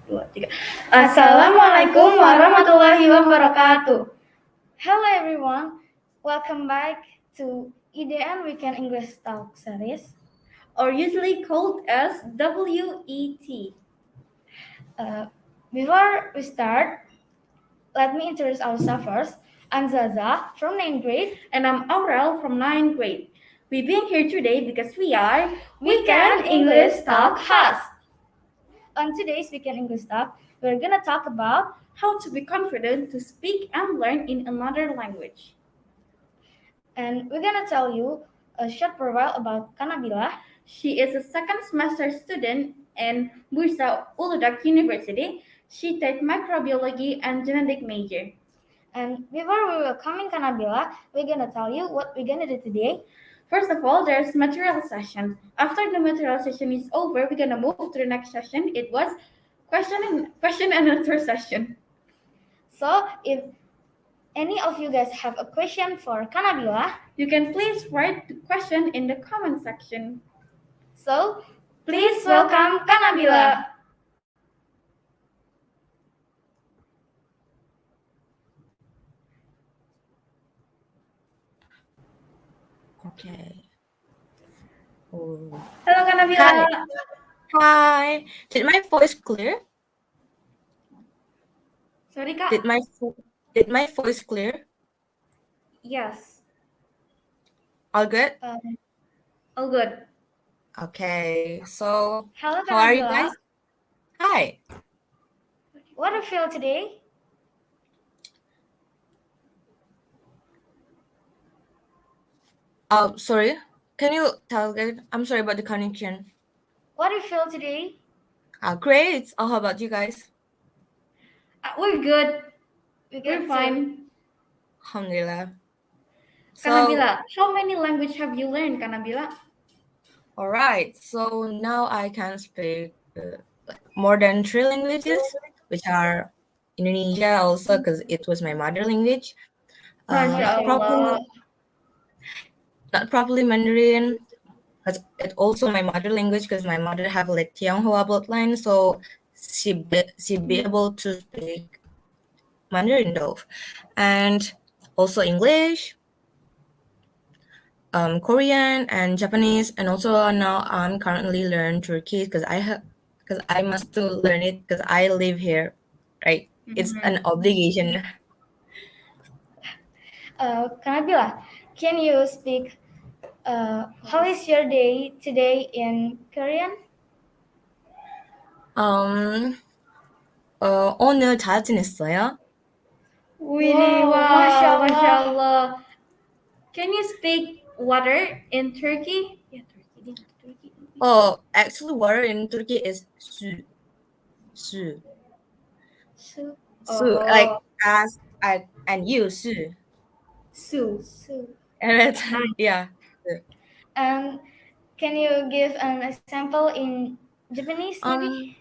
dua, tiga. Assalamualaikum warahmatullahi wabarakatuh. Hello everyone, welcome back to IDN Weekend English Talk series, or usually called as WET. Before we start, let me introduce ourselves first. I'm Zaza from 9th grade. And I'm Aurel from 9th grade. We've been here today because we are Weekend English Talk host. On today's Weekend English Talk, we're gonna talk about how to be confident to speak and learn in another language. And we're gonna tell you a short profile about Ka Nabila. She is a second semester student in Bursa Uludag University. She takes microbiology and genetic major. And before we welcoming Ka Nabila, we're gonna tell you what we're gonna do today. First of all, there's material session. After the material session is over, we're gonna move to the next session. It was question and answer session. So if any of you guys have a question for Ka Nabila, you can please write the question in the comment section. So please welcome Ka Nabila. Okay. Hello, Ka Nabila. Hi. Did my voice clear? Sorry, Kak. Did my voice clear? Yes. All good? All good. Okay. So hello, how are you guys? Hi. What do you feel today? Sorry. Can you tell again? I'm sorry about the connection. What do you feel today? Great. How about you guys? We're good. We're fine. Alhamdulillah. Ka Nabila, how many languages have you learned, Ka Nabila? All right. So now I can speak more than 3 languages, which are Indonesia also because it was my mother language. Not properly Mandarin, because it's also my mother language because my mother have like Tianghua bloodline, so she be able to speak Mandarin though, and also English, Korean and Japanese, and also now I'm currently learning Turkish because I must to learn it because I live here, right? It's an obligation. Ka Nabila, can you speak? How is your day today in Korean? 오늘 잘 지냈어요? Wow, mashallah. Can you speak water in Turkey? Oh, actually, water in Turkey is su. Su. Like as and you su. Su. And yeah. And can you give an example in Japanese maybe?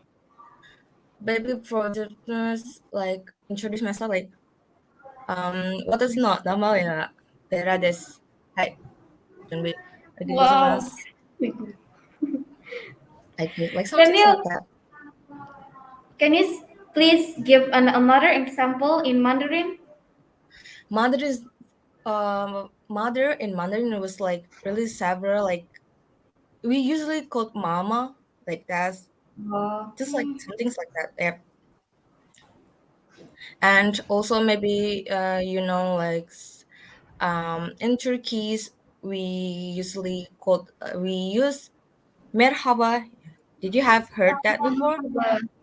Maybe for Japanese, like introduce myself like watashi no namae wa Tera desu. Hai. Junbi. Wow. Like something like that. Can you please give another example in Mandarin? Mother in Mandarin was like really several, like we usually call mama, like that's just like some things like that. Yeah. And also maybe like in Turkey we usually we use merhaba. Did you have heard that before?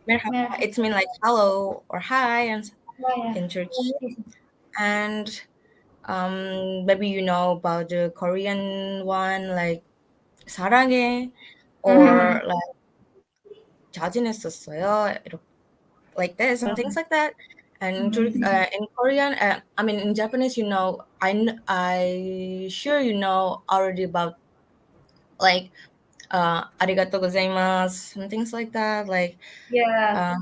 Merhaba. It's mean like hello or hi and in Turkey. And maybe you know about the Korean one like 사랑해 or like 잘 지냈었어요. Like that, some things like that. And in Korean, I mean in Japanese, you know, I sure you know already about like arigato gozaimasu, some things like that. Like yeah,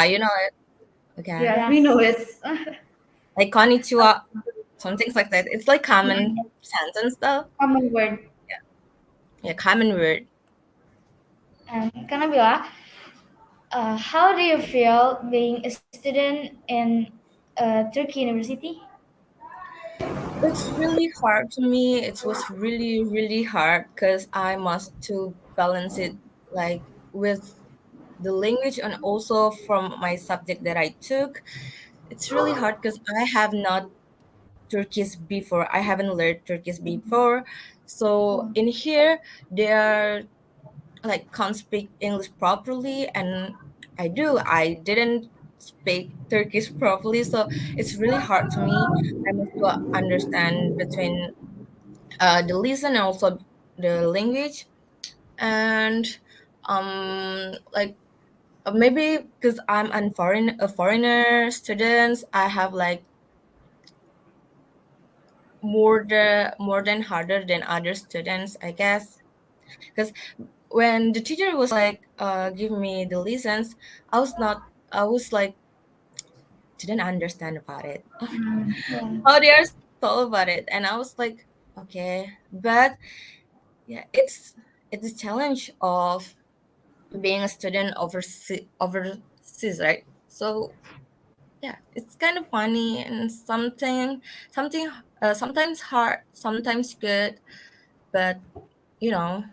you know it. Okay. Yeah, we know it. Like konnichiwa, some things like that. It's like common sentence though. Common word. Yeah, common word. And Ka Nabila, How do you feel being a student in Turkey University? It's really hard to me. It was really, really hard because I must to balance it like with the language and also from my subject that I took. It's really hard because I have not Turkish before. I haven't learned Turkish before. So in here, they are like can't speak English properly, and I didn't speak Turkish properly, so it's really hard to me. I must to understand between the listen and also the language, and like maybe because I'm a foreigner student, I have like more than harder than other students, I guess. Because when the teacher was like give me the lessons, I was like didn't understand about it. Yeah. How they are told about it, and I was like, okay, but yeah, it's a challenge of being a student overseas, right? So yeah, it's kind of funny and something sometimes hard, sometimes good, but you know,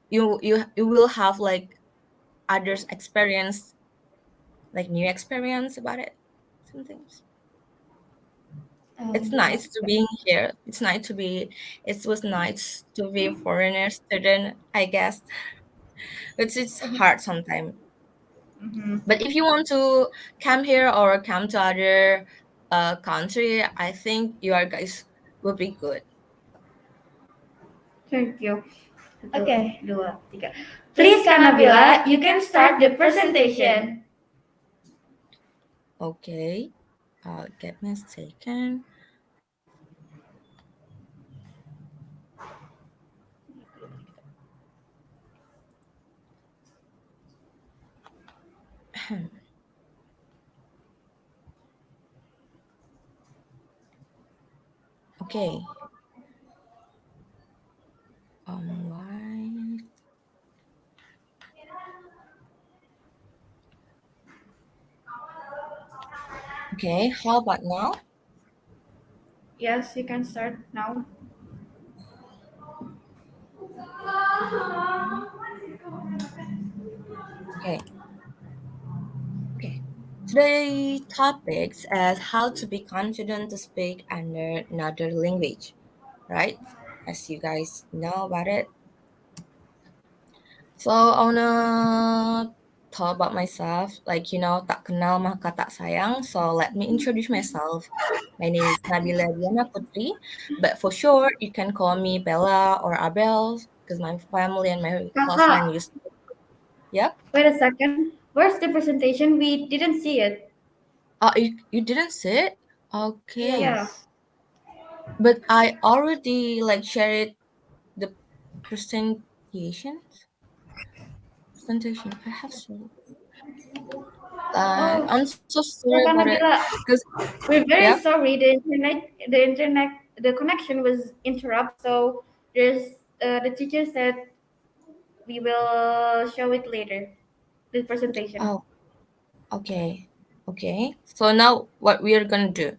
you will have like others experience, like new experience about it sometimes. It's Yeah. nice to being here. It was nice to be a foreigner student, I guess. It's hard sometimes. Mm-hmm. But if you want to come here or come to other country, I think you are guys will be good. Thank you. Satu, Okay. dua, tiga. Please, Please, Ka Ka Nabila, Nabila, you you can can start start the the presentation. presentation. Okay, get me a second. Okay. Why? Okay, how about now? Yes, you can start now. Okay. Okay. Today topics as how to be confident to speak under another language, right? As you guys know about it. So I wanna talk about myself, like tak kenal maka tak sayang. So let me introduce myself. My name is Nabila Diyana Putri, but for short you can call me Bella or Abel because my family and my close Kakak, friend used. Yep. wait a second. Where's the presentation? We didn't see it. You didn't see it? Okay. Yeah. But I already like shared the presentation. Presentation. I have shared. Oh, I'm so sorry so about Ka it. Nabila, Cause we're very yep. sorry. The connection was interrupted. So the teacher said we will show it later. The presentation. Oh, okay. Okay. So now what we are gonna do?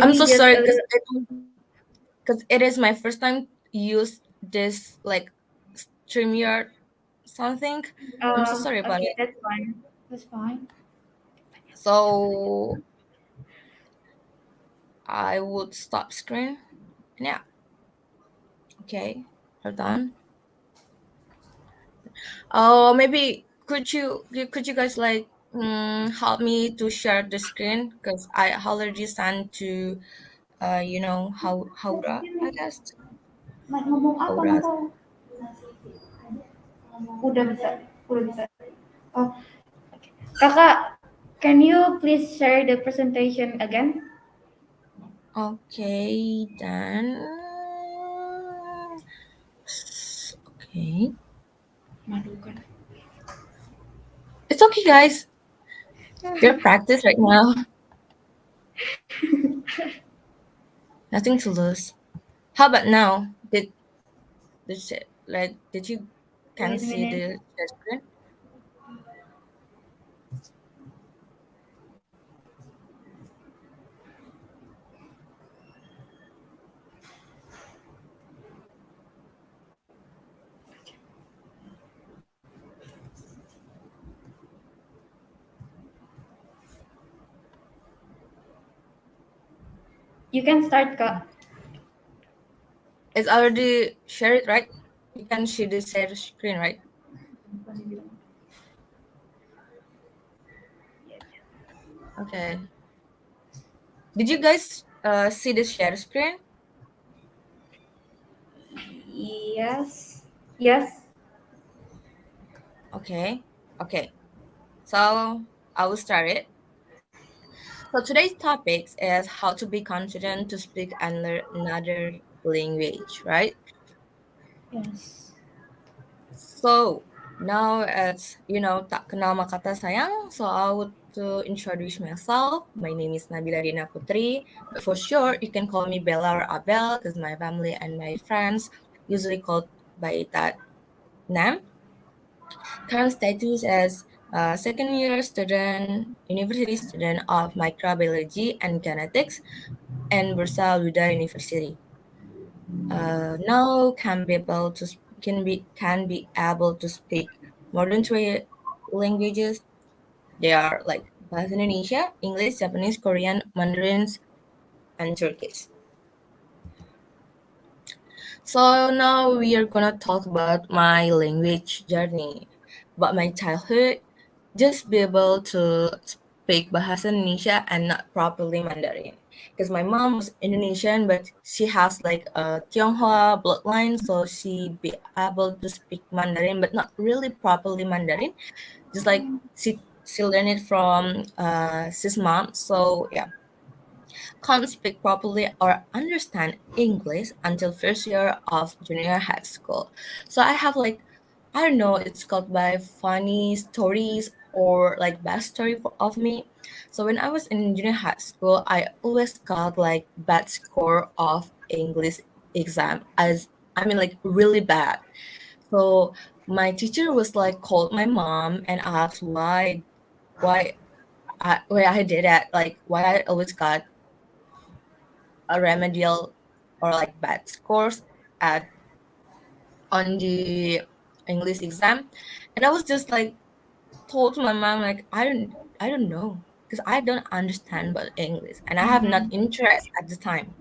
I'm Maybe so just sorry a little. because it is my first time use this like StreamYard something. I'm so sorry about Okay, it. that's fine. That's fine. So I would stop screen. And yeah. Okay. Hold on. Oh, maybe could you guys like help me to share the screen because I already sent to Haura, I guess. Ngomong apa Haura. nggak tahu. Udah bisa, udah bisa. Oh, kakak, can you please share the presentation again? Okay, then. Okay, Madukan. it's okay, guys. We're practice right now. Nothing to lose. How about now? Did you can Wait a see minute. the screen? You can start, Ka. It's already shared, right? You can see the share screen, right? Okay. Did you guys see the share screen? Yes. Yes. Okay. Okay. So I will start it. So today's topic is how to be confident to speak another language, right? Yes. So now it's tak kenal maka kata sayang. So I would to introduce myself. My name is Nabila Diyana Putri, but for short you can call me Bella or Abel because my family and my friends usually called by that name. Current status as a second year student, university student of microbiology and genetics and Bursa Uludag University. Now can be able to speak more than three languages. They are like Bahasa Indonesia, English, Japanese, Korean, Mandarins, and Turkish. So now we are gonna talk about my language journey, about my childhood. Just be able to speak Bahasa Indonesia and not properly Mandarin. Because my mom was Indonesian, but she has like a Tionghoa bloodline, so she be able to speak Mandarin, but not really properly Mandarin. Just like she learned it from his mom. So yeah, can't speak properly or understand English until first year of junior high school. So I have like, I don't know, it's called by funny stories or like bad story of me. So when I was in junior high school, I always got like bad score of English exam, as I mean like really bad. So my teacher was like called my mom and asked why I did that, like why I always got a remedial or like bad scores at on the English exam, and I was just like told to my mom like I don't know because I don't understand about English and I have not interest at the time.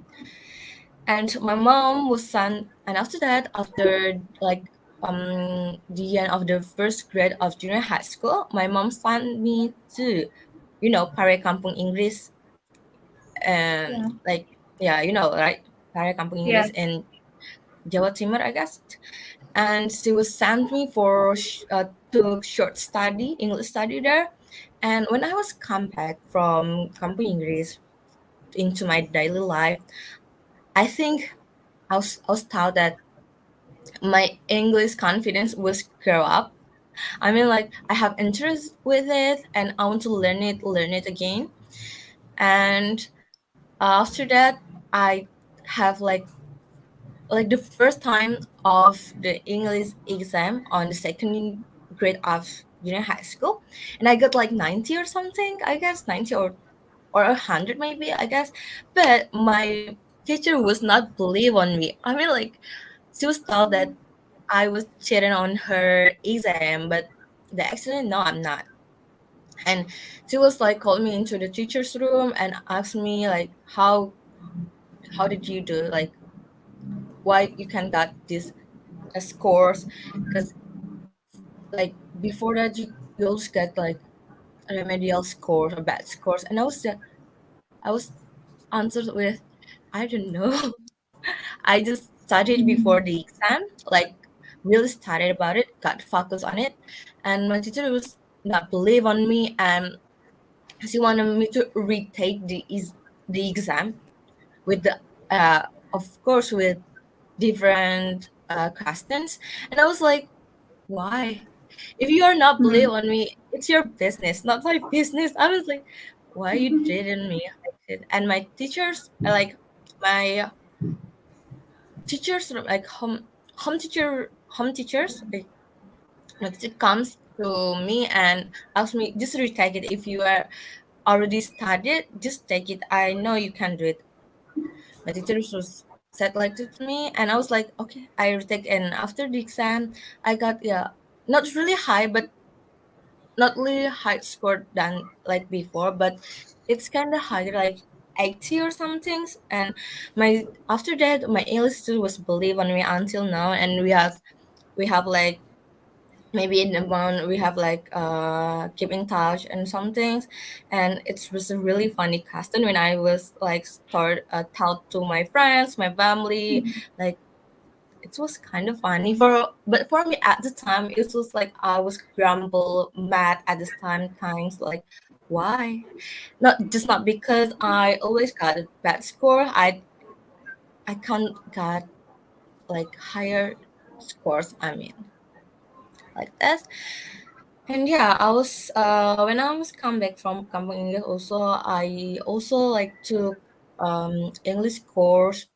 And my mom was sent, and after that, after like the end of the first grade of junior high school, my mom sent me to Pare Kampung English, and Yeah. like yeah, right, Pare Kampung English Yes. in Jawa Timur, I guess. And she was sent me for to short study, English study there. And when I was come back from Kampung English into my daily life, I think I was taught that my English confidence was grow up. I mean, like I have interest with it, and I want to learn it again. And after that, I have like the first time of the English exam on the second grade of junior high school, and I got like 90 or something, I guess 90 or 100 maybe, I guess. But my teacher was not believe on me. I mean, like she was told that I was cheating on her exam, but the actually no, I'm not. And she was like called me into the teacher's room and asked me like how did you do, like why you can got this scores, because like before that you always get like remedial scores or bad scores, and I was answered with I don't know. I just studied before the exam, like really studied about it, got focused on it, and my teacher was not believe on me, and she wanted me to retake the exam with the of course with different questions, and I was like, why? If you are not believe on me, it's your business, not my business. I was like, why you didn't me like it? And my teachers like my teachers like home teachers like my teacher comes to me and asks me just retake it. If you are already studied, just take it. I know you can do it. My teacher was said like that to me, and I was like, okay, I retake. And after the exam, I got yeah, not really high, but not really high score than like before, but it's kind of higher. Like 80 or something. And my after that, my English teacher was believe on me until now, and we have like maybe in a month we have like keep in touch and some things. And it was a really funny custom when I was like start tell to my friends, my family, like it was kind of funny for, but for me at the time it was like I was grumble mad at this time times, like why not because I always got a bad score. I can't got like higher scores, I mean, like that. And yeah, I was when I was come back from Kampung English also, I also like took English course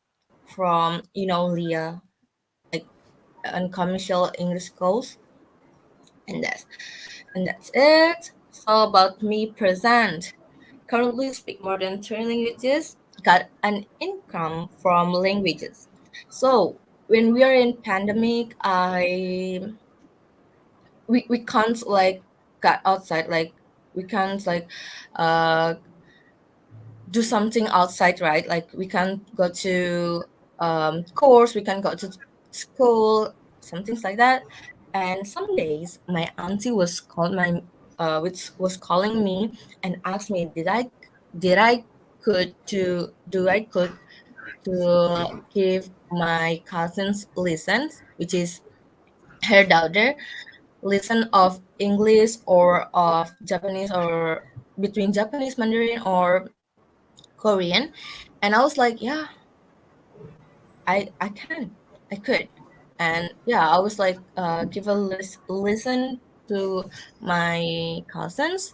from Leah, like uncommercial English course. and that's and that's it. So about me present. Currently speak more than 3 languages, got an income from languages. So when we are in pandemic, we can't like get outside, like we can't like uh do something outside, right? Like we can go to course, we can go to school, some things like that. And some days my auntie was called my which was calling me and asked me, did I could to do I could to give my cousins lessons, which is her daughter, lesson of English or of Japanese, or between Japanese, Mandarin, or Korean. And I was like, yeah, I can, I could. And yeah, I was like, give a listen to my cousins.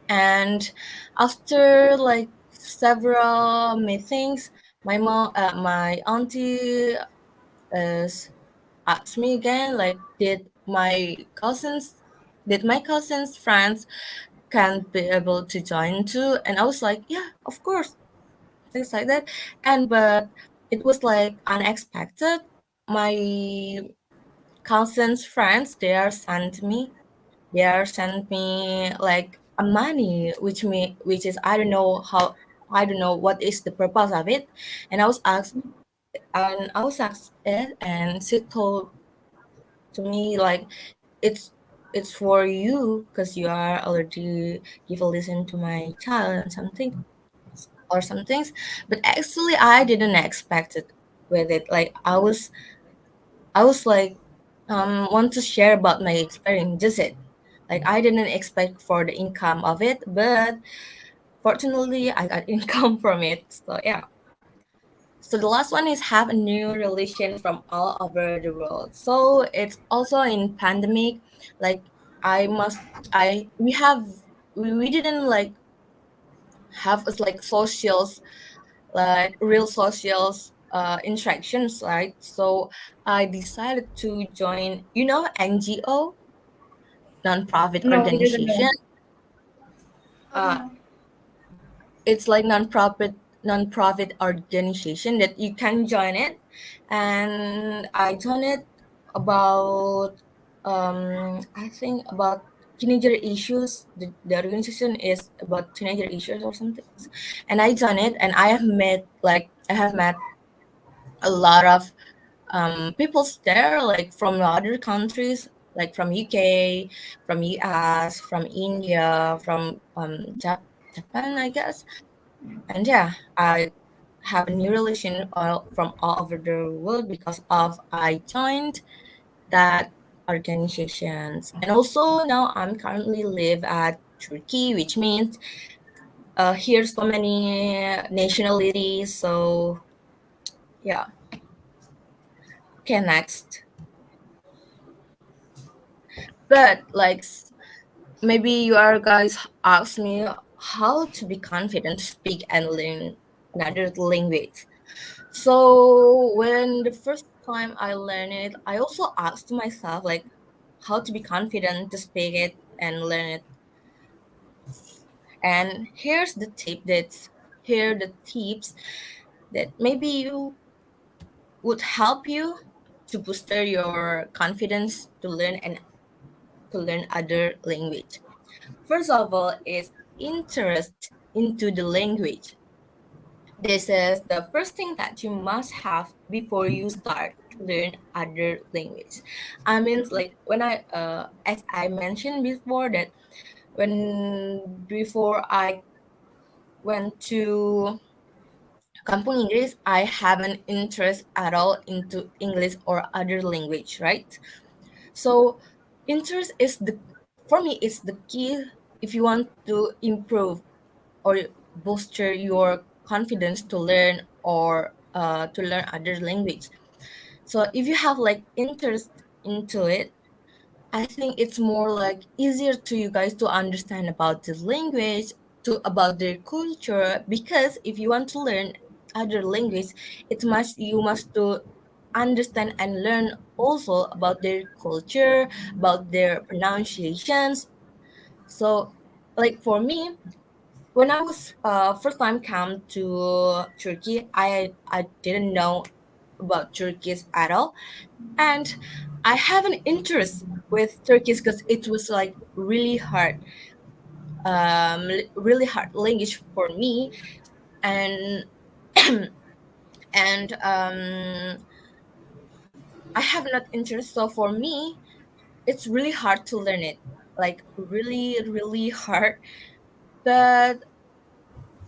And after like several meetings, my auntie is asked me again, like, did my cousins friends can be able to join too? And I was like, yeah, of course, things like that. And but it was like unexpected. My cousins friends, they are sent me like a money, which is I don't know what is the purpose of it. And I was asked it, and she told to me like it's it's for you because you are already give a listen to my child and something or some things. But actually I didn't expect it with it. Like I was like want to share about my experience, just it. Like I didn't expect for the income of it, but fortunately I got income from it. So yeah. So the last one is have a new relation from all over the world. So it's also in pandemic, like I must I we didn't like have us like socials, like real socials interactions, right? So I decided to join, NGO, non-profit No, I didn't organization. know. uh, it's like non-profit organization that you can join it. And I joined it about I think about teenager issues. The organization is about teenager issues or something. And I joined it, and I have met a lot of people there, like from other countries, like from UK, from US, from India, from Japan, I guess. And yeah, I have a new relation from all over the world because of I joined that organizations. And also now I'm currently live at Turkey, which means here's so many nationalities. So yeah. Okay, next. But like maybe you are guys ask me how to be confident to speak and learn another language. So when the first time I learned it, I also asked myself like how to be confident to speak it and learn it. And here are the tips that maybe you would help you to booster your confidence to learn other language. First of all is interest into the language. This is the first thing that you must have before you start to learn other language. I mean, like when as I mentioned before, that when before I went to Kampung English, I have an interest at all into English or other language, right? So interest is the for me is the key if you want to improve or bolster your confidence to learn or to learn other language. So if you have like interest into it, I think it's more like easier to you guys to understand about the language, to about their culture. Because if you want to learn other language, it must you must to understand and learn also about their culture, about their pronunciations. So, like for me, when I was first time come to Turkey, I didn't know about Turkish at all, and I have an interest with Turkish because it was like really hard language for me, and and I have not interest. So for me, it's really hard to learn it, like really hard. But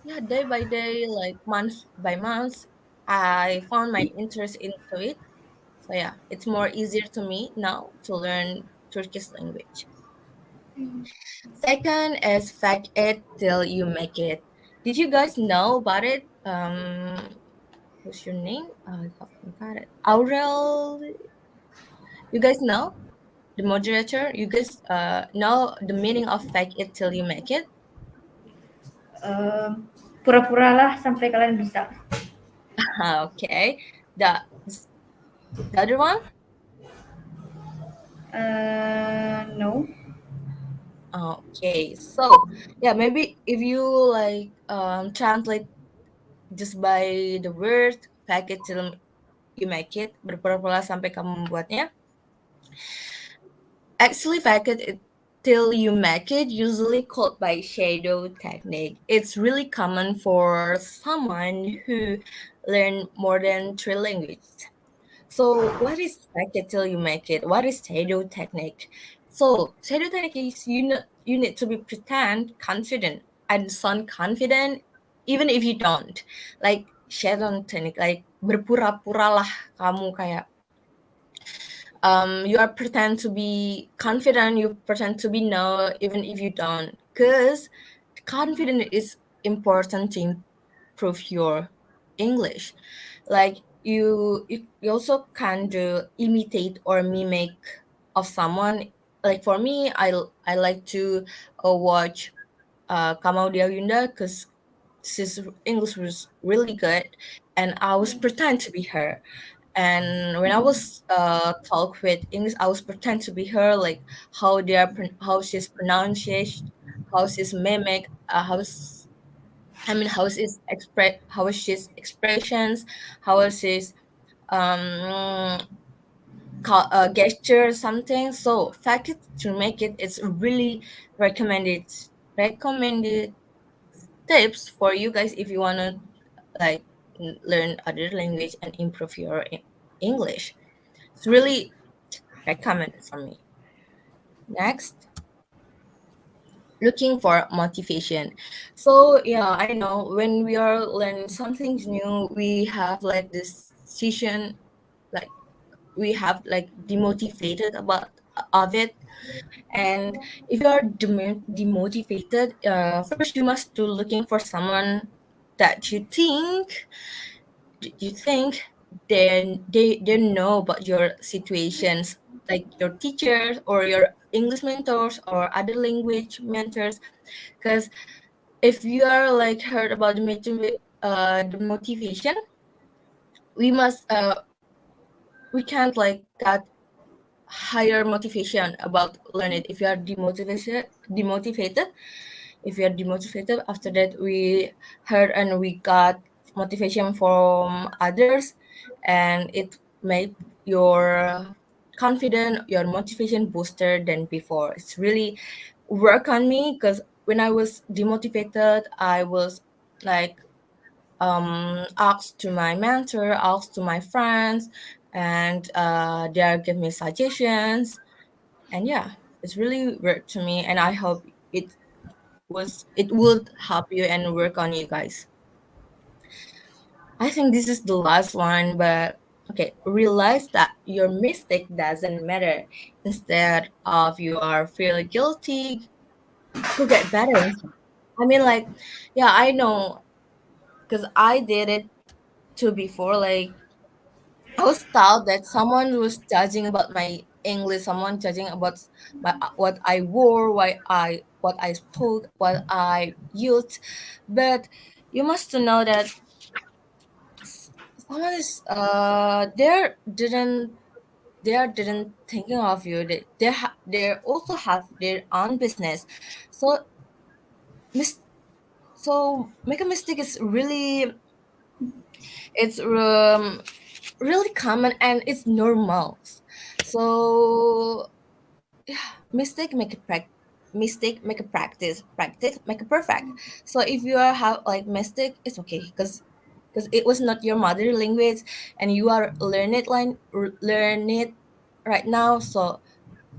yeah, day by day, like month by month, I found my interest into it. So yeah, it's more easier to me now to learn Turkish language. Second is fake it till you make it. Did you guys know about it? What's your name? I forgot it. Aurel, you guys know the moderator? You guys know the meaning of fake it till you make it? Eh, Pura-puralah sampai kalian bisa. Okay. The the other one? No. Okay. So yeah, maybe if you like translate just by the word fake it till you make it, berpura-pura sampai kamu membuatnya. Actually, fake it till you make it, usually called by shadow technique. It's really common for someone who learn more than three languages. So, what is fake it till you make it? What is shadow technique? So, shadow technique is you need to be pretend confident and sound confident even if you don't. Like shadow technique, like berpura-puralah kamu kayak you are pretend to be confident, you pretend to be no even if you don't, because confidence is important to improve your English. Like you also can do imitate or mimic of someone. Like for me, I like to watch Ka Nabila because his English was really good, and I was pretend to be her. And when I was talk with English, I was pretend to be her, like how she's pronunciation, how she's mimic, how she's how is she's expressions, how is she's um gesture something. So fact it to make it, it's really recommended recommended tips for you guys if you wanna like learn other language and improve your English. It's really recommended for me. Next, looking for motivation. So yeah, I know when we are learning something new, we have like this session, like we have like demotivated about of it. And if you are demotivated, first you must do looking for someone that you think they know about your situations, like your teachers or your English mentors or other language mentors. Because if you are like heard about the motivation, we must we can't like got higher motivation about learn it if you are demotivated. If you are demotivated, after that we heard and we got motivation from others, and it made your confident, your motivation booster than before. It's really work on me because when I was demotivated, I was like ask to my mentor, ask to my friends, and they give me suggestions. And yeah, it's really worked to me, and I hope it would help you and work on you guys. I think this is the last one, but okay, realize that your mistake doesn't matter. Instead of you are feel guilty, go get better. I mean, like, yeah, I know, because I did it too before. Like, I was taught that someone was judging about my English, someone judging about my what I wore, what I spoke, what I used. But you must to know that someone is they didn't thinking of you. They also have their own business. So mis- so make a mistake is really common and it's normal. So yeah, mistake make a practice make a perfect. So if you are have like mistake, it's okay, because it was not your mother language and you are learn it right now. So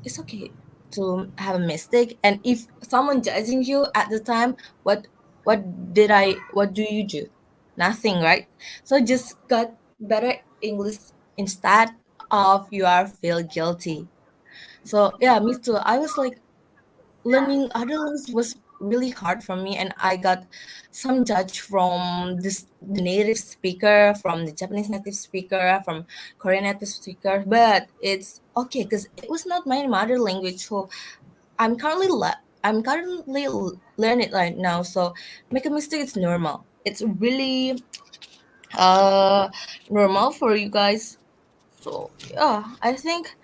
it's okay to have a mistake. And if someone judging you at the time, what what do you do? Nothing, right? So just got better English instead of you are feel guilty. So yeah, me too. I was like learning other language was really hard for me, and I got some judge from the native speaker, from the Japanese native speaker, from Korean native speaker. But it's okay because it was not my mother language. So I'm currently learning it right now. So make a mistake, it's normal. It's really uh normal for you guys. So yeah, I think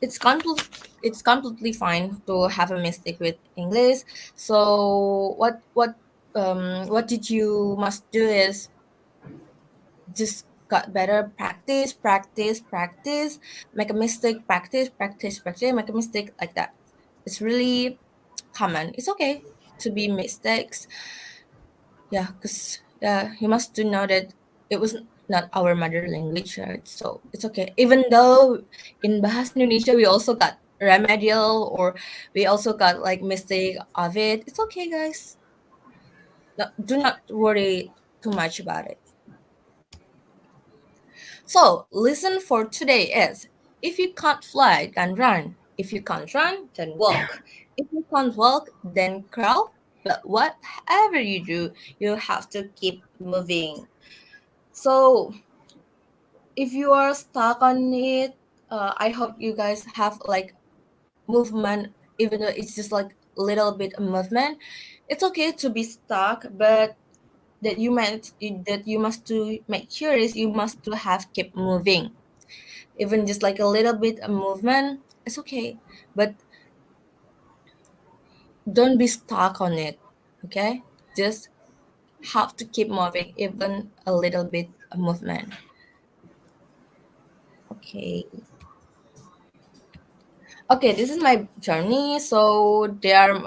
it's complete it's completely fine to have a mistake with English. So what did you must do is just got better, practice, make a mistake, practice, make a mistake, like that. It's really common. It's okay to be mistakes. Yeah, because you must do know that it was not our mother language, right? So it's okay. Even though in Bahasa Indonesia we also got remedial, or we also got like mistake of it. It's okay, guys. No, do not worry too much about it. So listen for today is: if you can't fly, then run. If you can't run, then walk. If you can't walk, then crawl. But whatever you do, you have to keep moving. So if you are stuck on it, I hope you guys have like movement, even though it's just like little bit of movement. It's okay to be stuck, but that you must to make sure is you must to have keep moving. Even just like a little bit of movement, it's okay. But don't be stuck on it. Okay? Just have to keep moving, even a little bit of movement. Okay. Okay, this is my journey. So there,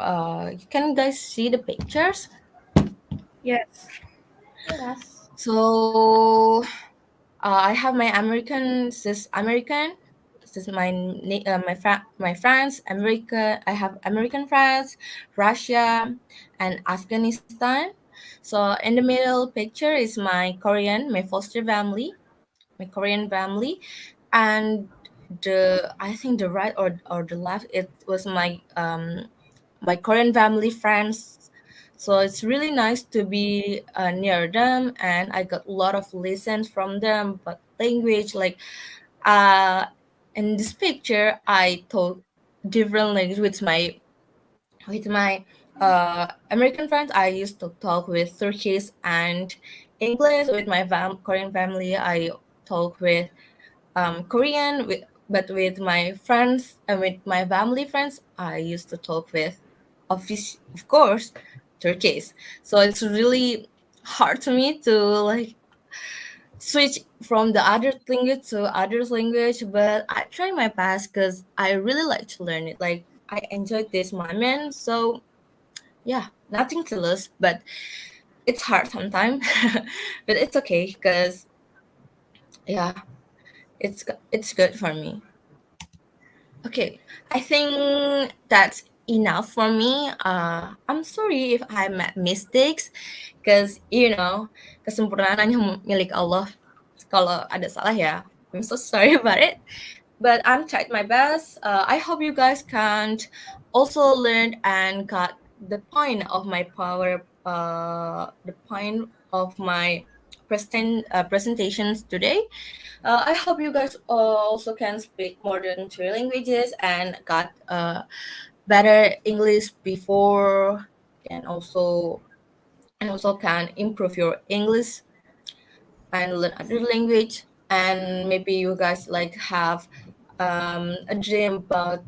can you guys see the pictures? Yes. Yes. So I have my American. This is my friends, America. I have American friends, Russia, and Afghanistan. So in the middle picture is my foster family, my Korean family, and the I think the right or the left it was my Korean family friends. So it's really nice to be near them, and I got a lot of lessons from them. But language, like uh, in this picture, I talk different language with my American friends. I used to talk with Turkish and English. With my Korean family, I talk with Korean. But with my friends and with my family friends, I used to talk with, of course, Turkish. So it's really hard to me to like switch from the other language to other language, but I try my best because I really like to learn it. Like I enjoyed this moment. So yeah, nothing to lose. But it's hard sometimes, but it's okay because yeah, it's good for me. Okay, I think that's enough for me. I'm sorry if I made mistakes, because kesempurnaan hanya milik Allah. Kalau ada salah ya, I'm so sorry about it. But I'm tried my best. I hope you guys can also learn and got the point of my power. The point of my presentations today. I hope you guys also can speak more than three languages and got better English before, and also can improve your English and learn other language. And maybe you guys like have a dream about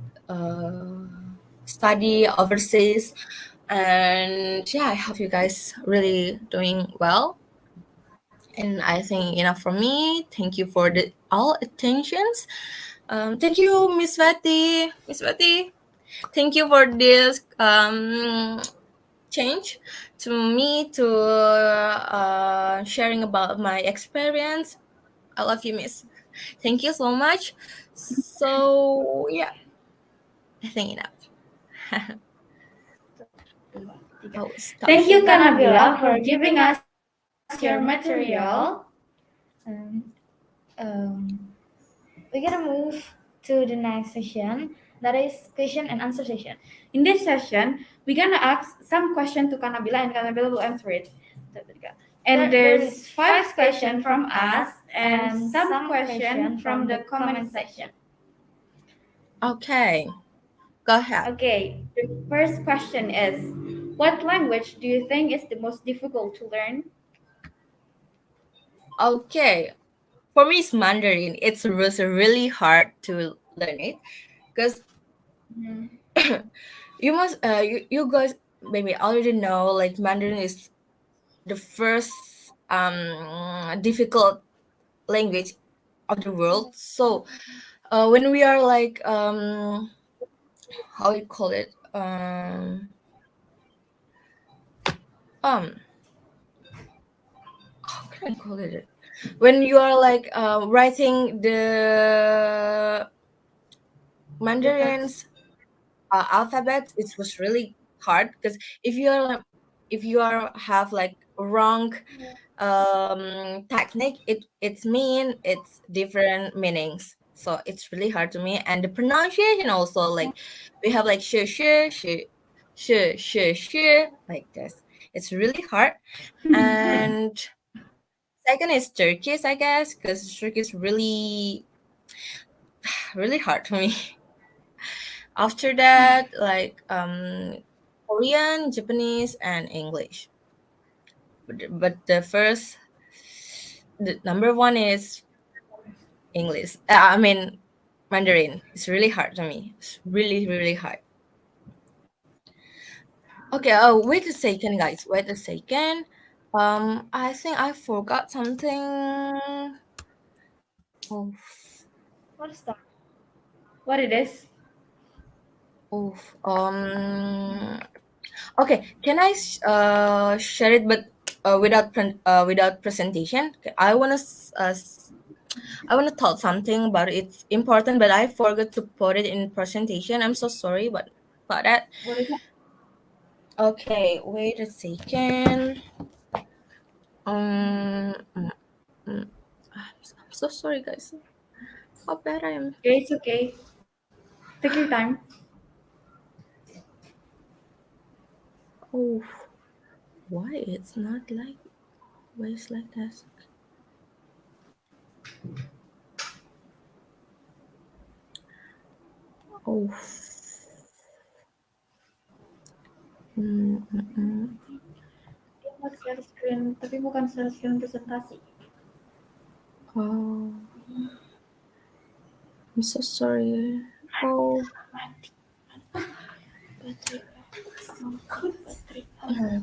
study overseas. And yeah, I hope you guys really doing well. And I think enough for me. Thank you for the all attentions. Thank you, Miss Vati. Miss Vati, thank you for this change to me to sharing about my experience. I love you, Miss. Thank you so much. So yeah, I think enough. Oh, stop Thank you, sharing. Ka Nabila, for giving us your material. Um, we're gonna move to the next session, that is question and answer session. In this session, we're gonna ask some question to Ka Nabila, and Ka Nabila will answer it. And there's five questions from us and some question from the comment section. Okay, go ahead. Okay, the first question is, what language do you think is the most difficult to learn? Okay, for me it's Mandarin. It's really hard to learn it because you guys maybe already know like Mandarin is the first difficult language of the world. So when we are like how you call it um how can I call it, when you are like writing the The text. Mandarin's alphabet, it was really hard because if you are have like wrong technique, it's mean it's different meanings, so it's really hard to me. And the pronunciation also, like we have like sh like this, it's really hard. And second is Turkish, I guess, because Turkish is really hard to me. After that, like Korean, Japanese, and English. But the number one is English. I mean Mandarin. It's really hard to me. It's really hard. Okay. Oh, wait a second, guys. Wait a second. I think I forgot something. Oh, What's that? What it is? oh. Okay. Can I share it, but without presentation? Okay, I want to talk something about it. It's important, but I forgot to put it in presentation. I'm so sorry, but about that. What is it? Okay, wait a second. Mm, mm. I'm so sorry, guys. How bad I am. Okay, it's okay. Take your time. Oh, why it's not like why it's like this? Oh, mm, mm, mm. Dia mau share screen, tapi bukan share screen presentasi. Oh, I'm so sorry. Oh, Baterai. Baterai. mm.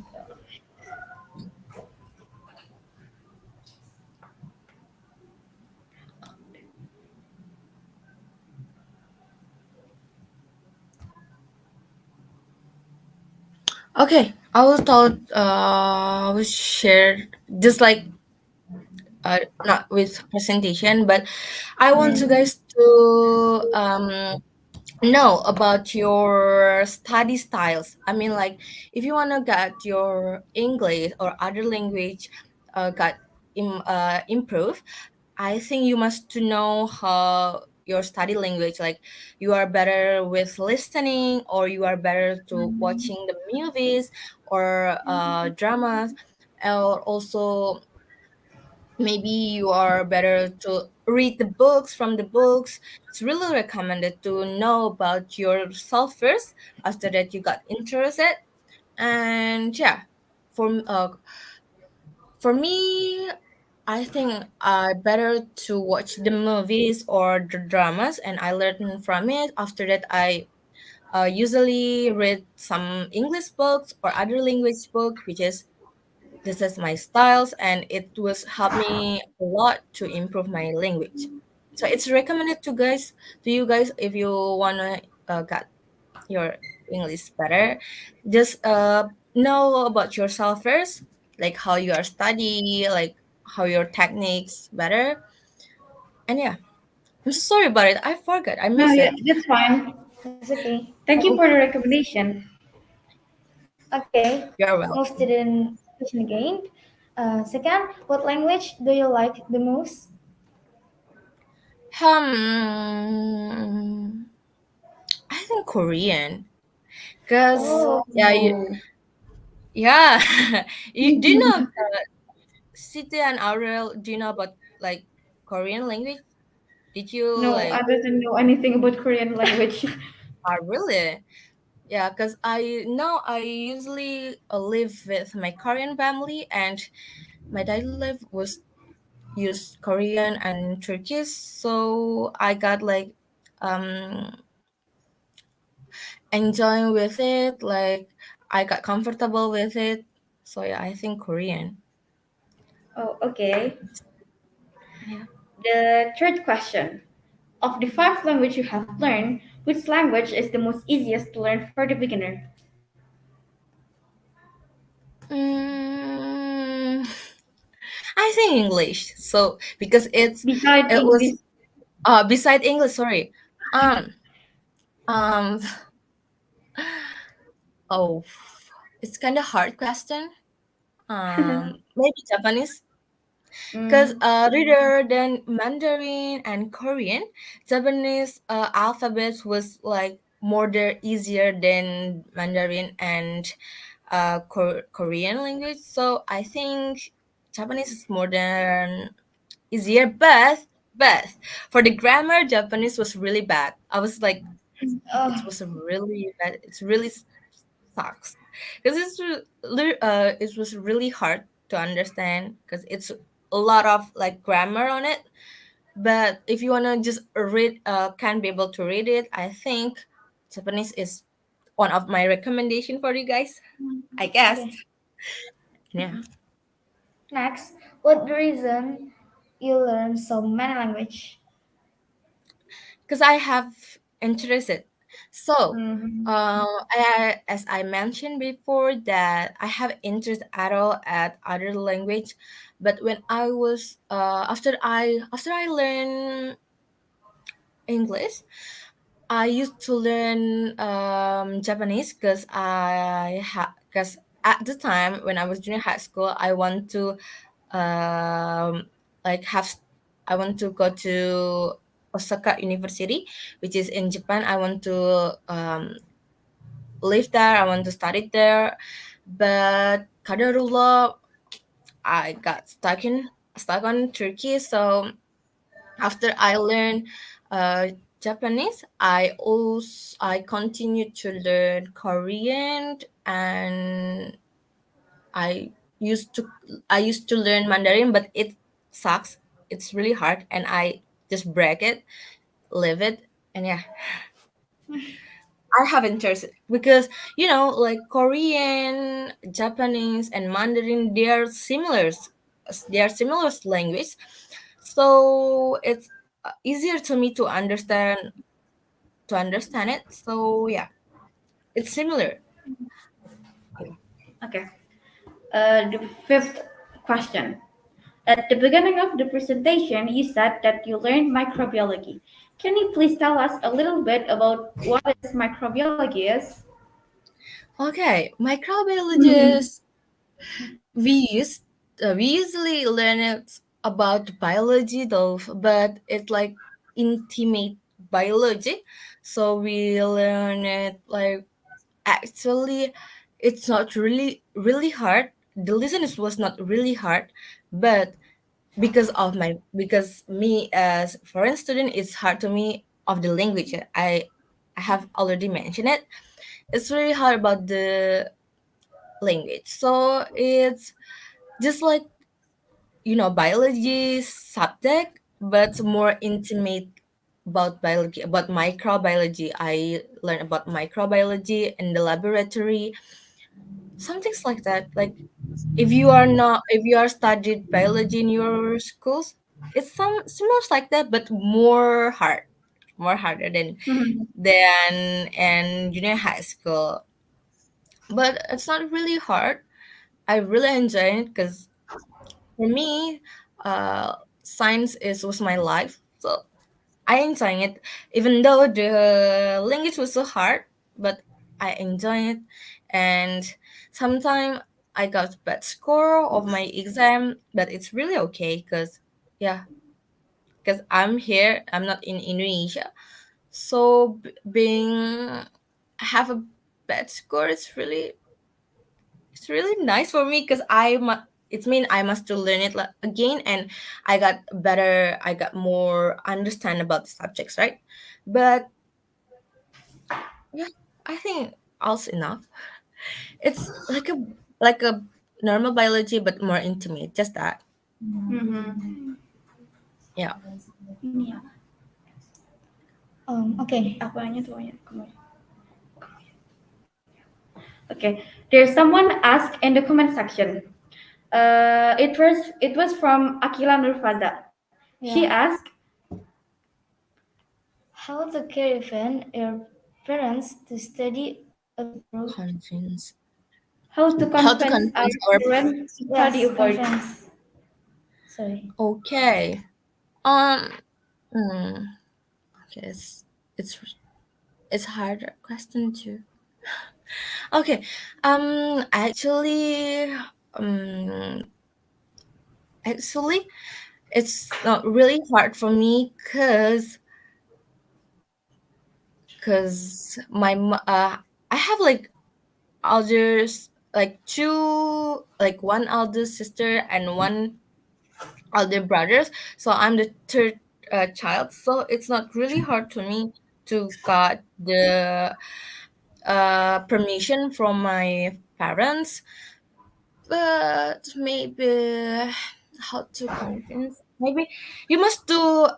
Okay, I will thought I will share just like not with presentation, but I want you guys to know about your study styles. I mean, like if you wanna get your English or other language got improve, I think you must to know how your study language. Like you are better with listening, or you are better to watching the movies or dramas, or also maybe you are better to read the books from the books. It's really recommended to know about yourself first. After that you got interested, and yeah, for me, I think I better to watch the movies or the dramas, and I learn from it. After that I usually read some English books or other language book, which is this is my styles, and it was helped me a lot to improve my language. So it's recommended to you guys if you wanna get your English better. Just know about yourself first, like how you are study, like how your techniques better. And yeah, I'm so sorry about it. I forgot. I No, miss yeah, it. that's fine. That's okay. Thank you for the recommendation. Okay, You're move to welcome. the question again. Second, what language do you like the most? Hmm. I think Korean. Cause Oh, yeah, Oh. yeah. Do you know Siti and Aurel? Do you know about like Korean language? Did you No, I like? doesn't know anything about Korean language. Really? Yeah, because I know I usually live with my Korean family, and my daily life was use Korean and Turkish. So I got like um enjoying with it. Like I got comfortable with it. So yeah, I think Korean. Oh, okay. Yeah. The third question. Of the five languages you have learned, which language is the most easiest to learn for the beginner? Mm, I think English. So because Besides it was English. beside English, sorry. Um um oh, it's kind of hard question. Maybe Japanese, because Mm. rather than Mandarin and Korean, Japanese alphabet was like more easier than Mandarin and Korean language. So I think Japanese is more than easier, but for the grammar, Japanese was really bad. I was like, it oh, was a really bad. It's really sucks because it was really hard to understand because it's a lot of like grammar on it. But if you wanna just read, can be able to read it, I think Japanese is one of my recommendation for you guys. I guess. okay. Yeah. Next, what the reason you learn so many language? Because I have interested. So, Mm-hmm. as I mentioned before, that I have interest at all at other language, but when I was after I learned English, I used to learn Japanese because at the time when I was junior high school, I want to um like have I want to go to Osaka University, which is in Japan. I want to live there. I want to study there, but kadarullah, I got stuck on Turkey. So after I learned Japanese, I continued to learn Korean, and I used to I used to learn Mandarin, but it sucks. It's really hard, and I just break it, live it, and yeah, I have interest because like Korean, Japanese, and Mandarin, they are similar language, so it's easier to me to understand it. So yeah, it's similar. Okay. The fifth question. At the beginning of the presentation, you said that you learned microbiology. Can you please tell us a little bit about what is microbiology is? Okay, microbiologists, we use we usually learn it about biology though, but it's like intimate biology. So we learn it like actually it's not really hard. The listeners was not really hard, but because me as foreign student, it's hard to me of the language. I have already mentioned it. It's really hard about the language. So it's just like biology subject, but more intimate about biology, about microbiology. I learned about microbiology in the laboratory, some things like that. Like if you are studied biology in your schools, it's some similar like that, but more harder than in junior high school. But it's not really hard. I really enjoy it because for me, science is was my life. So I enjoy it, even though the language was so hard. But I enjoy it, and sometimes I got bad score of my exam, but it's really okay because yeah, because I'm here. I'm not in Indonesia, so being have a bad score is really nice for me because it's mean I must to learn it again, and I got more understand about the subjects, right? But yeah, I think also enough. It's like a normal biology but more intimate, just that. Mm-hmm. Yeah. Ini ya, Okay. apanya tuh ya? Okay. There's someone asked in the comment section. It was from Akila Nurfaza. She Yeah. asked, How to convince your parents to study abroad? Convince. how to How to convince our convince our children to study Yes, abroad. convince. Sorry. okay. Um. mm, okay. It's it's harder question too. Okay. Actually, um, actually, it's not really hard for me because I have like elders, like two, like one elder sister and one elder brothers. So I'm the third child. So it's not really hard to me to got the permission from my parents, but maybe how to convince, maybe you must do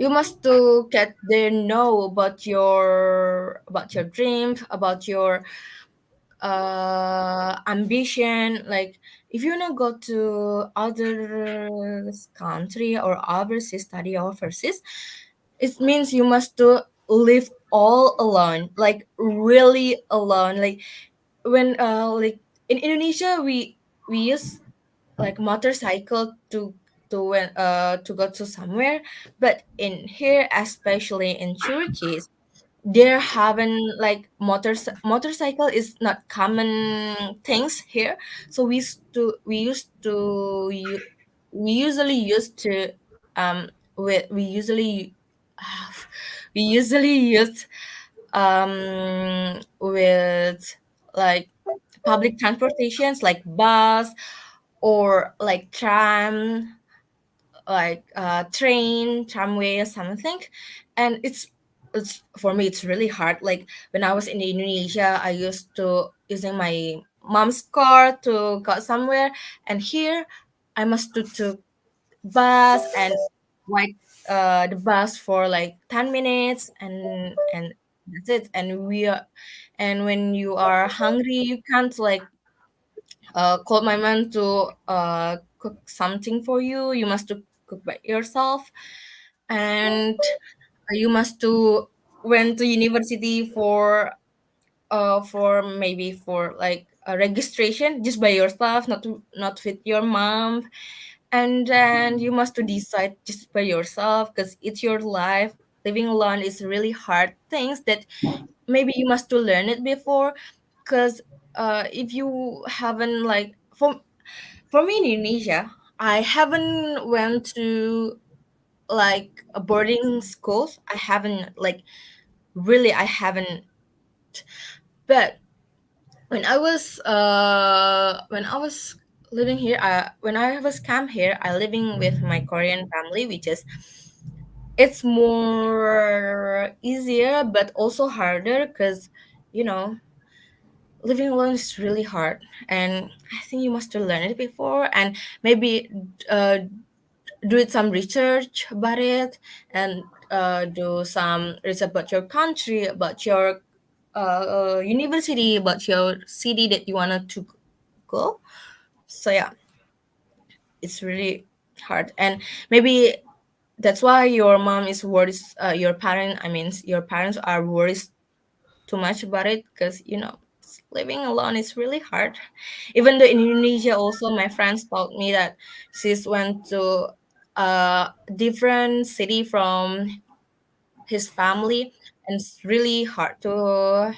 you must to get their know about your dreams, about your ambition. Like if you wanna go to other country or overseas, study overseas, it means you must to live all alone, like really alone. Like when like in Indonesia, we use like motorcycle to go to somewhere, but in here, especially in Turkey, there haven't like motorcycle is not common things here. So we usually used to we usually we usually use with like public transportations like bus or like tram, like train, tramway or something. And it's for me it's really hard. Like when I was in Indonesia, I used to using my mom's car to go somewhere, and here I must to bus and wait the bus for like 10 minutes, and that's it. And and when you are hungry, you can't like call my mom to cook something for you. You must to cook by yourself, and you must to went to university for for maybe for like a registration just by yourself, not with your mom, and then you must to decide just by yourself because it's your life. Living alone is really hard things that maybe you must to learn it before, because if you haven't like for me in Indonesia, I haven't went to like a boarding schools. I haven't like really I haven't. But when I was living here, when I was come here, I living with my Korean family, which is it's more easier but also harder because you know living alone is really hard, and I think you must learn it before and maybe uh, do it some research about it, and do some research about your country, about your university, about your city that you wanted to go. So yeah, it's really hard, and maybe that's why your mom is worried. Your parents are worried too much about it because living alone is really hard. Even though in Indonesia, also my friends told me that she's went to a different city from his family, and it's really hard to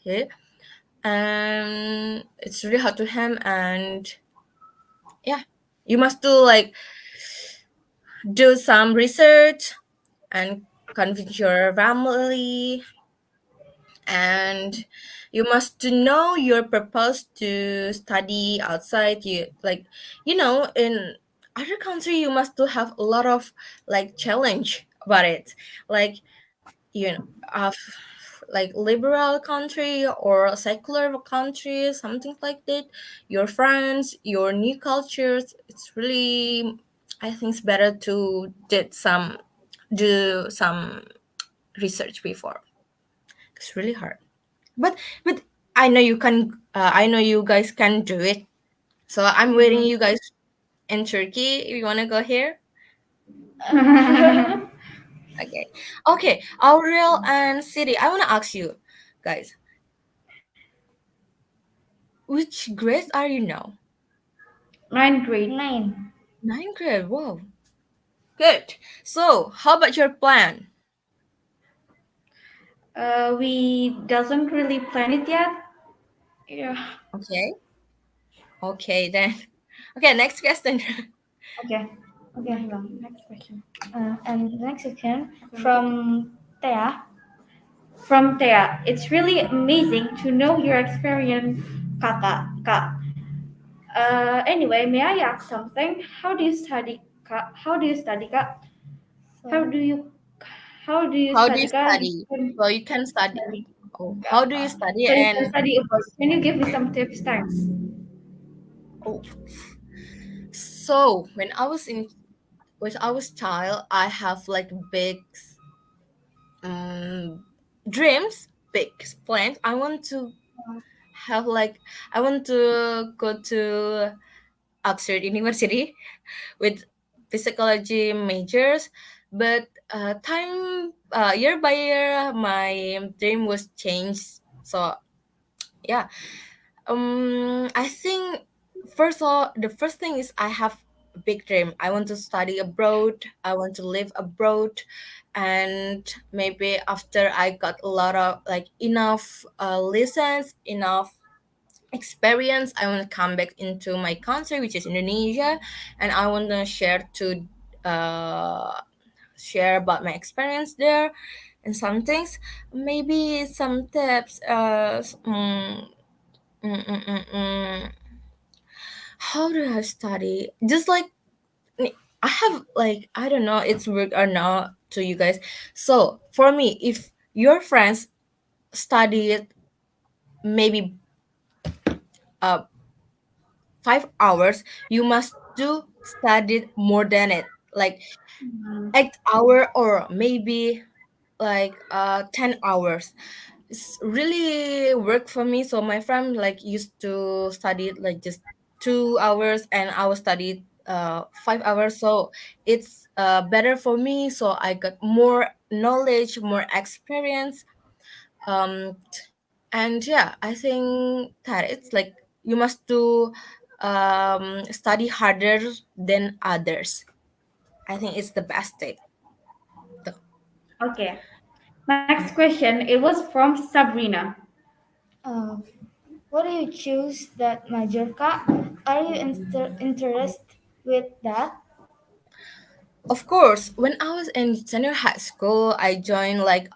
hit, and it's really hard to him, and yeah, you must do some research and convince your family, and you must to know your purpose to study outside. In other country you must to have a lot of like challenge about it, like you know of like liberal country or a secular country, something like that. Your friends, your new cultures, it's really, I think it's better to do some research before. It's really hard, but I know you can. I know you guys can do it. So I'm waiting you guys in Turkey. If you wanna go here, okay. Okay, Aurel and City. I wanna ask you, guys, which grade are you now? Ninth grade. Nine. Ninth grade. Wow, good. So how about your plan? We doesn't really plan it yet. Yeah. Okay. Okay then. Okay, next question. Okay. Okay. Next question. And the next question from Thea. From Thea, it's really amazing to know your experience, Kakak. Kak. Anyway, may I ask something? How do you study, Kak? How do you study, Kak? How do you how do you How do study, you Kak? You study? can So you can study. study. Oh, how do you study? So you can And study abroad. Can you give me some tips? Thanks. oh, so when I was child, I have like big um, dreams, big plans. Have like I want to go to Oxford University with psychology majors, but year by year my dream was changed. So yeah, I think the first thing is I have a big dream. I want to study abroad. I want to live abroad, and maybe after I got a lot of like enough lessons, enough experience, I want to come back into my country, which is Indonesia, and I want to uh, share about my experience there and some things, maybe some tips. Mm, mm, mm, mm. How do I study? Just like I have like I don't know it's work or not to you guys. So for me, if your friends studied maybe uh 5 hours, you must do study more than it, like 8 hour or maybe like 10 hours. It's really work for me. So my friend like used to study it like just 2 hours, and I was studied 5 hours. So it's better for me. So I got more knowledge, more experience. Um, And yeah, I think that it's like you must do study harder than others. I think it's the best tip though. Okay. Next question. It was from Sabrina. Uh, what do you choose that major, Kak? Are you interested with that? Of course, when I was in senior high school, I joined like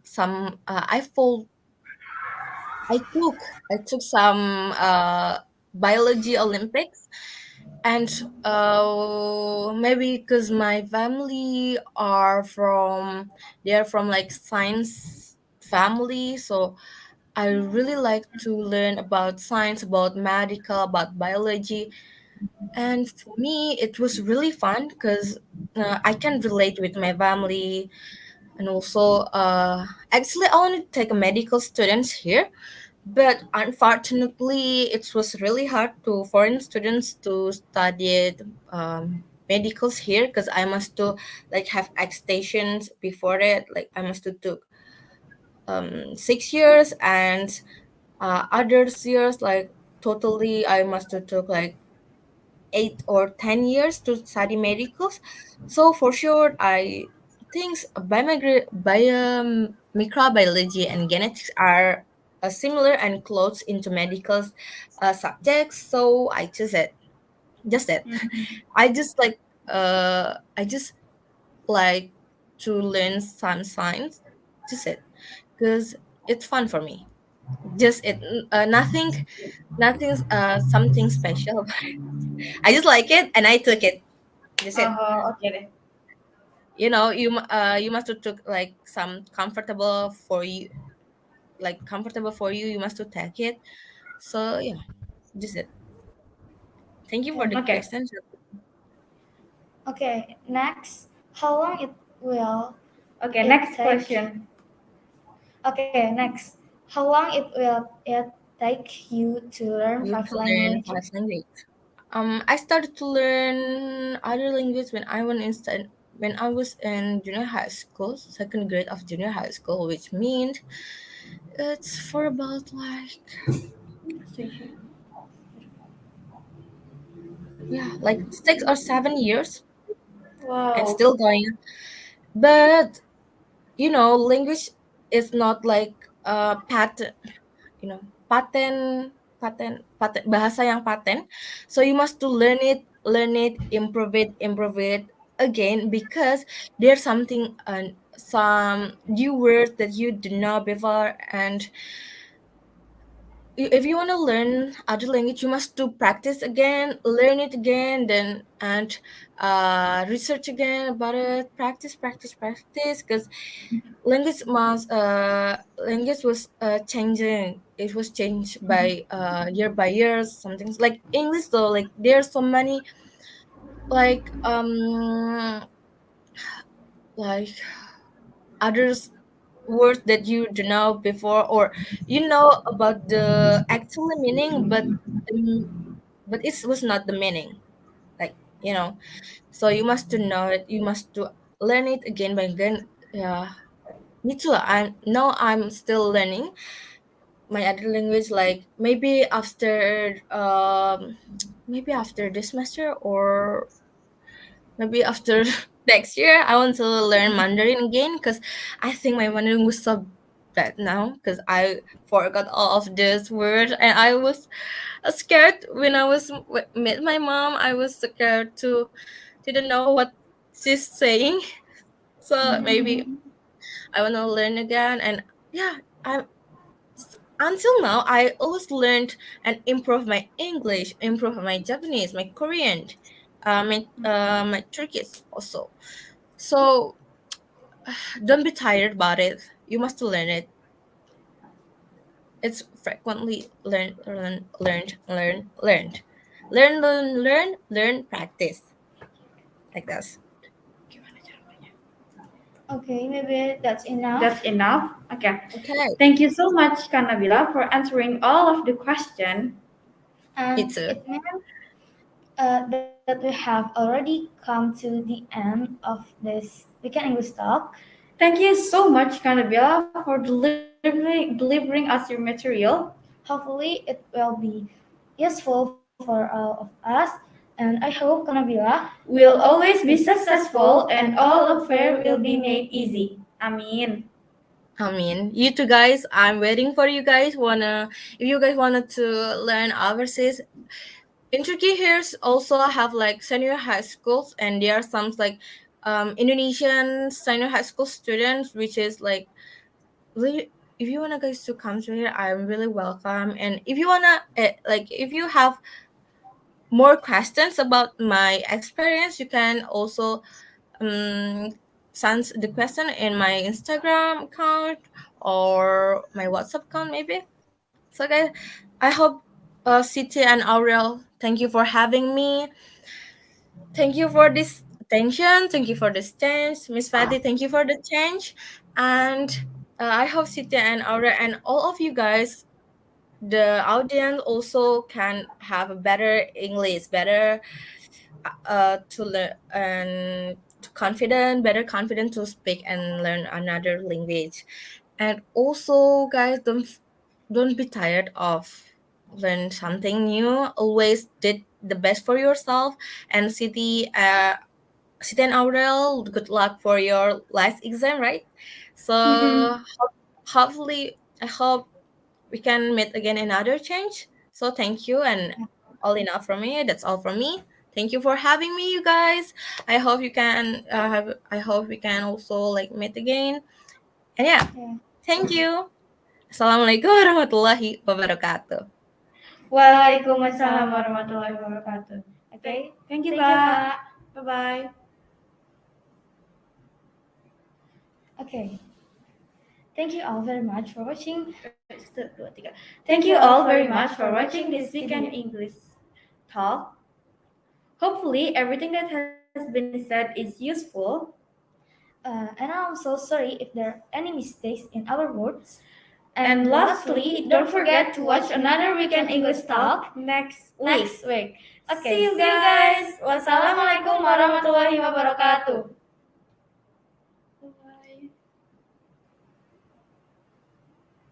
some. I took some biology Olympics, and maybe because my family they're from like science family, so I really like to learn about science, about medical, about biology. And for me, it was really fun because I can relate with my family. And also, actually, I want to take a medical students here, but unfortunately, it was really hard to foreign students to study medicals here because I must to like have extensions before it. Like I must to took 6 years, and others years like totally I must have took like 8 or 10 years to study medicals. So for sure, I think microbiology and genetics are similar and close into medical subjects. So I choose it. Just it. I just like I just like to learn some science. Just it, because it's fun for me. Just it. Nothing's something special. I just like it and I took it. That's it. Okay. You must have took like some comfortable for you, like comfortable for you. You must have take it. So yeah, just it. Thank you for the Okay. Okay. question. Okay. Next, how long will Okay. it Next take? question. Okay. Next, how long it take you to learn You five to learn five languages? language. I started to learn other language when I was in junior high school, second grade of junior high school, which means it's for about like yeah, like 6 or 7 years and Wow. still going. But language is not like patent, you know patent patent bahasa yang patent. So you must to learn it, improve it again, because there's some new words that you did know before. And if you want to learn other language, you must to practice again, learn it again, then and research again about it, practice, because language was changing. It was changed by years. Some things like English though, like there's so many like like others words that you do know before, or about the actual meaning, but it was not the meaning, like so you must to know it, you must to learn it again by again. Yeah, me too. I'm still learning my other language, like maybe after this semester, or maybe after next year I want to learn Mandarin again, because I think my Mandarin was so bad now, because I forgot all of this word, and I was scared when I was met my mom. I was scared to didn't know what she's saying. So maybe I want to learn again. And yeah, I until now I always learned and improve my English, improve my Japanese, my Korean, my Turkish also. So don't be tired about it. You must learn it. It's frequently learn, practice, like this. Okay, maybe that's enough. That's enough. Okay. Okay, Thank you so much, Ka Nabila, for answering all of the question. me And too. it means that we have already come to the end of this Weekend English Talk. Thank you so much, Ka Nabila, for delivering us your material. Hopefully, it will be useful for all of us, and I hope Kanabila will Will always always be be successful successful and and all all of her affair will will be be made made easy. easy. Amin. I mean, you two guys, I'm waiting for you guys. If you guys wanted to learn overseas, in Turkey here's also have like senior high schools, and there are some like Indonesian senior high school students, which is like really, if you wanna guys to come to here, I'm really welcome. And if you wanna if you have more questions about my experience, you can also um send the question in my Instagram account or my WhatsApp account maybe. So guys, I hope City and Aurel, thank you for having me. Thank you for this attention. Thank you for this change. Miss Fatty, thank you for the change. And I hope City and Aurel and all of you guys, the audience also can have a better English, better to learn and to confident, better confident to speak and learn another language. And also, guys, don't be tired of learn something new. Always did the best for yourself. And City and Aurel, good luck for your last exam, right? So hopefully, I hope we can meet again in another change. So thank you and all enough from me. That's all from me. Thank you for having me, you guys. I hope you can have. I hope we can also like meet again. And yeah, Yeah. thank you. Assalamualaikum warahmatullahi wabarakatuh. Waalaikumsalam warahmatullahi wabarakatuh. Okay. Thank you, Thank you, Kak. Kak. Bye bye. Okay. Thank you all very much for watching. Satu, dua, tiga. Thank you all very much for watching this weekend English talk. Hopefully, everything that has been said is useful. And I'm so sorry if there are any mistakes in our words. And lastly, don't forget to watch another weekend English talk next week. next week. Okay, See you see you guys. guys. Wassalamualaikum warahmatullahi wabarakatuh.